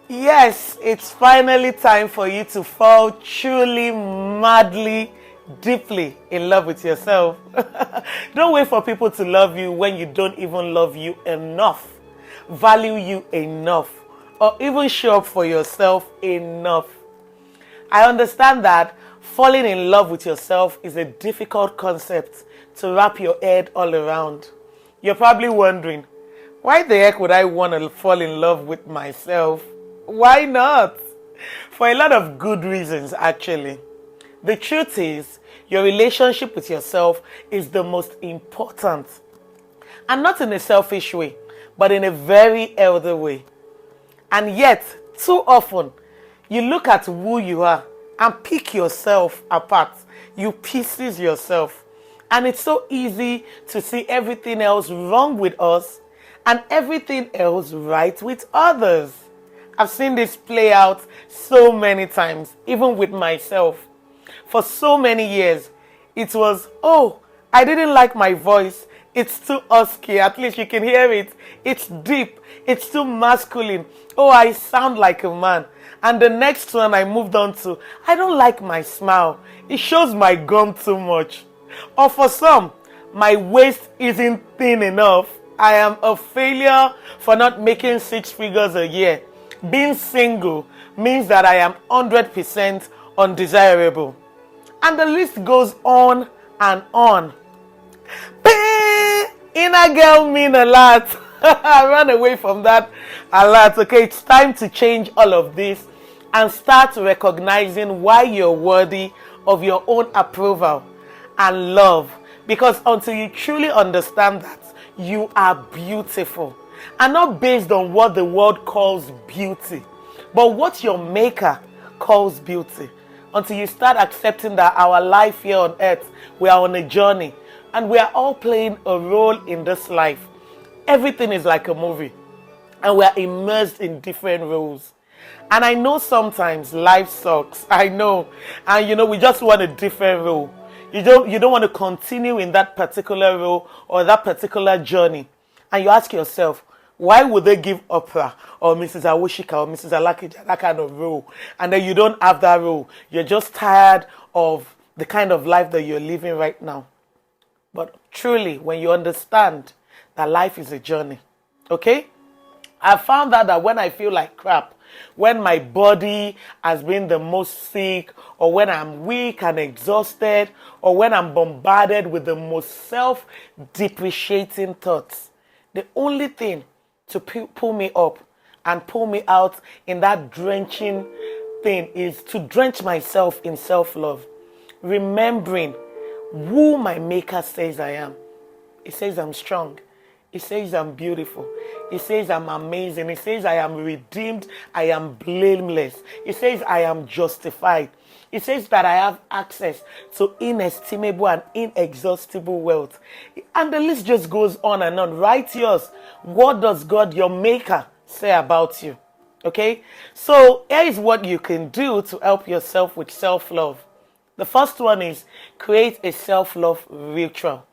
Yes, it's finally time for you to fall truly, madly, deeply in love with yourself. Don't wait for people to love you when you don't even love you enough, value you enough, or even show up for yourself enough. I understand that falling in love with yourself is a difficult concept to wrap your head all around. You're probably wondering, why the heck would I want to fall in love with myself? Why not? For a lot of good reasons, actually. The truth is, your relationship with yourself is the most important. And not in a selfish way, but in a very healthy way. And yet, too often, you look at who you are and pick yourself apart. You pieces yourself. And it's so easy to see everything else wrong with us and everything else right with others. I've seen this play out so many times, even with myself. For so many years, it was, oh, I didn't like my voice. It's too husky. At least you can hear it. It's deep. It's too masculine. Oh, I sound like a man. And the next one I moved on to, I don't like my smile. It shows my gum too much. Or for some, my waist isn't thin enough. I am a failure for not making 6 figures a year. Being single means that I am 100% undesirable. And the list goes on and on. Inner girl mean a lot. I run away from that a lot. Okay, it's time to change all of this and start recognizing why you're worthy of your own approval and love. Because until you truly understand that, you are beautiful. And not based on what the world calls beauty, but what your maker calls beauty. Until you start accepting that our life here on earth, we are on a journey and we are all playing a role in this life. Everything is like a movie and we are immersed in different roles. And I know sometimes life sucks. I know. And we just want a different role. You don't want to continue in that particular role or that particular journey. And you ask yourself, why would they give Oprah or Mrs. Awoshika or Mrs. Alakija that kind of role? And then you don't have that role. You're just tired of the kind of life that you're living right now. But truly, when you understand that life is a journey, okay? I found out that when I feel like crap, when my body has been the most sick, or when I'm weak and exhausted, or when I'm bombarded with the most self-depreciating thoughts, the only thing to pull me up and pull me out in that drenching thing is to drench myself in self-love, remembering who my maker says I am. He says I'm strong. He says I'm beautiful. He says I'm amazing. He says I am redeemed. I am blameless. He says I am justified. He says that I have access to inestimable and inexhaustible wealth. And the list just goes on and on. Write yours. What does God, your maker, say about you? Okay? So here is what you can do to help yourself with self-love. The first one is create a self-love ritual.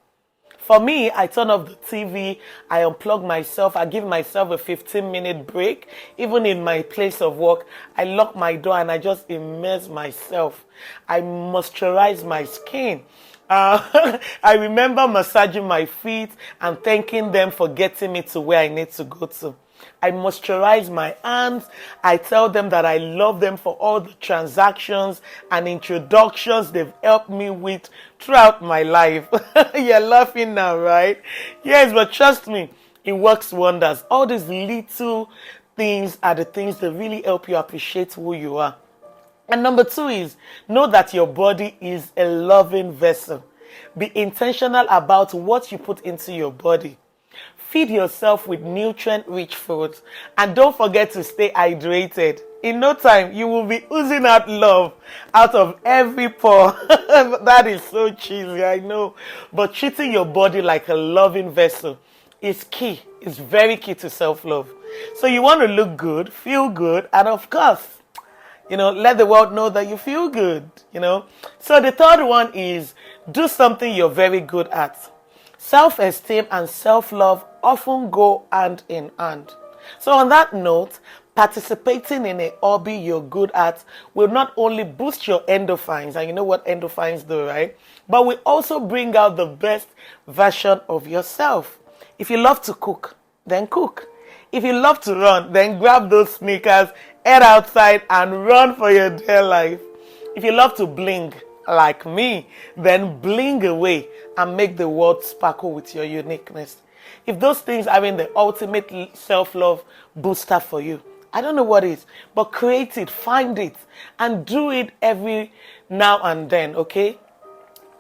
For me, I turn off the TV, I unplug myself, I give myself a 15-minute break. Even in my place of work, I lock my door and I just immerse myself. I moisturize my skin. I remember massaging my feet and thanking them for getting me to where I need to go to. I moisturize my hands. I tell them that I love them for all the transactions and introductions they've helped me with throughout my life. You're laughing now, right? Yes, but trust me, it works wonders. All these little things are the things that really help you appreciate who you are. And number 2 is know that your body is a loving vessel. Be intentional about what you put into your body. Feed yourself with nutrient-rich foods. And don't forget to stay hydrated. In no time, you will be oozing out love out of every pore. That is so cheesy, I know. But treating your body like a loving vessel is key. It's very key to self-love. So you want to look good, feel good, and of course, let the world know that you feel good, So the third one is do something you're very good at. Self-esteem and self-love often go hand in hand. So on that note, Participating in a hobby you're good at will not only boost your endorphins, and you know what endorphins do, right? But will also bring out the best version of yourself. If you love to cook, then cook. If you love to run, then grab those sneakers, head outside and run for your dear life. If you love to bling like me, then bling away and make the world sparkle with your uniqueness. If those things are in the ultimate self-love booster for you, I don't know what is, but create it, find it, and do it every now and then, okay?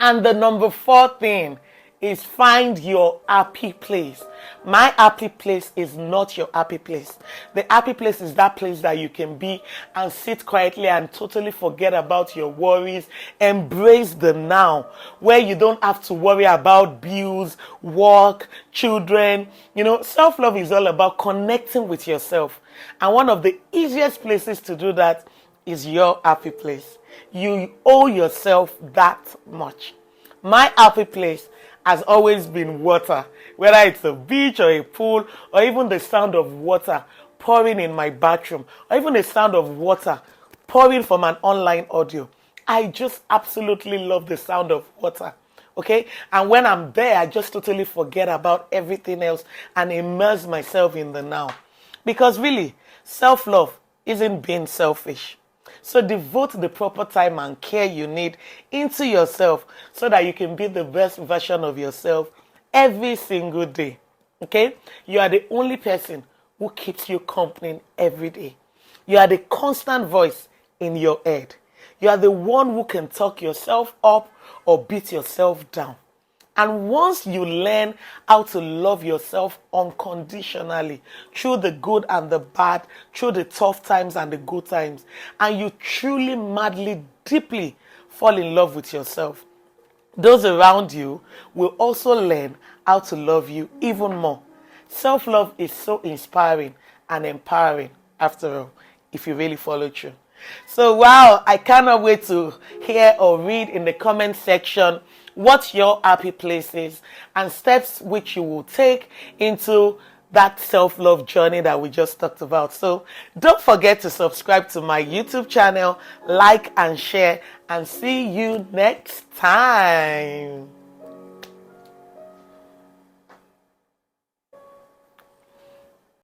And the number 4 thing is find your happy place. My happy place is not your happy place. The happy place is that place that you can be and sit quietly and totally forget about your worries. Embrace the now, where you don't have to worry about bills, work, children. You know, self-love is all about connecting with yourself. And one of the easiest places to do that is your happy place. You owe yourself that much. My happy place has always been water, whether it's a beach or a pool, or even the sound of water pouring in my bathroom, or even the sound of water pouring from an online audio. I just absolutely love the sound of water. Okay? And when I'm there, I just totally forget about everything else and immerse myself in the now. Because really, self-love isn't being selfish. So devote the proper time and care you need into yourself so that you can be the best version of yourself every single day. Okay? You are the only person who keeps you company every day. You are the constant voice in your head. You are the one who can talk yourself up or beat yourself down. And once you learn how to love yourself unconditionally, through the good and the bad, through the tough times and the good times, and you truly, madly, deeply fall in love with yourself, those around you will also learn how to love you even more. Self-love is so inspiring and empowering, after all, if you really follow through. So, wow, I cannot wait to hear or read in the comment section what your happy place is and steps which you will take into that self-love journey that we just talked about. So don't forget to subscribe to my YouTube channel, like and share, and see you next time.